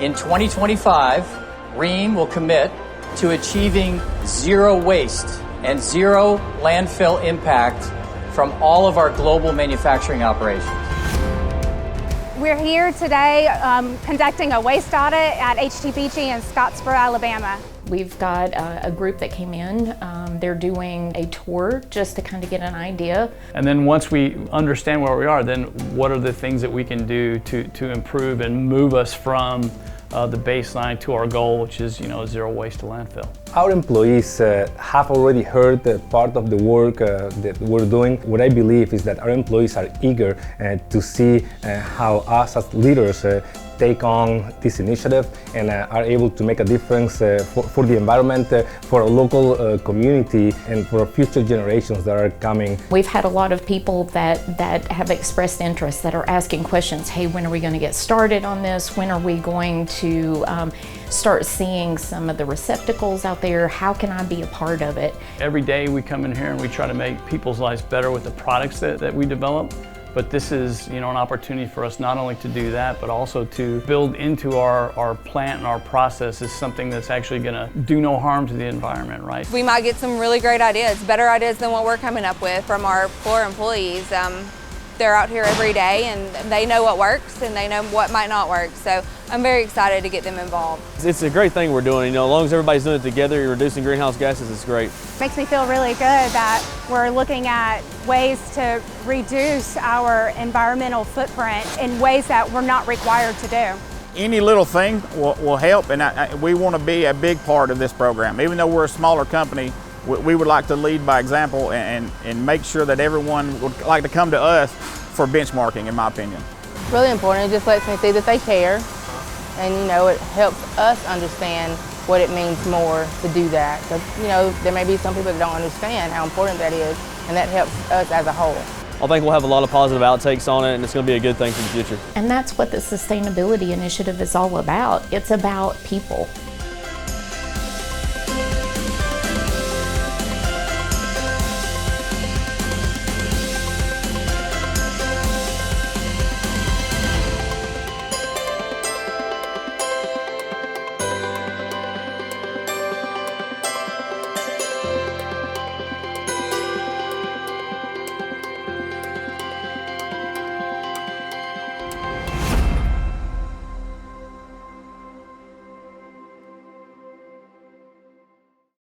In 2025, Rheem will commit to achieving zero waste and zero landfill impact from all of our global manufacturing operations. We're here today conducting a waste audit at HTPG in Scottsboro, Alabama. We've got a group that came in. They're doing a tour just to kind of get an idea. And then once we understand where we are, then what are the things that we can do to improve and move us from the baseline to our goal, which is zero waste to landfill. Our employees have already heard part of the work that we're doing. What I believe is that our employees are eager to see how us as leaders take on this initiative and are able to make a difference for the environment, for our local community, and for future generations that are coming. We've had a lot of people that have expressed interest, that are asking questions. Hey, when are we going to get started on this? When are we going to start seeing some of the receptacles out there? How can I be a part of it? Every day we come in here and we try to make people's lives better with the products that we develop. But this is an opportunity for us not only to do that, but also to build into our plant and our processes something that's actually going to do no harm to the environment, right? We might get some really great ideas, better ideas than what we're coming up with from our floor employees. They're out here every day and they know what works and they know what might not work. So I'm very excited to get them involved. It's a great thing we're doing. As long as everybody's doing it together, you're reducing greenhouse gases, it's great. Makes me feel really good that we're looking at ways to reduce our environmental footprint in ways that we're not required to do. Any little thing will help, and we want to be a big part of this program. Even though we're a smaller company, we would like to lead by example and make sure that everyone would like to come to us for benchmarking, in my opinion. Really important. It just lets me see that they care, and it helps us understand what it means more to do that. Because there may be some people that don't understand how important that is, and that helps us as a whole. I think we'll have a lot of positive outtakes on it, and it's going to be a good thing for the future. And that's what the sustainability initiative is all about. It's about people.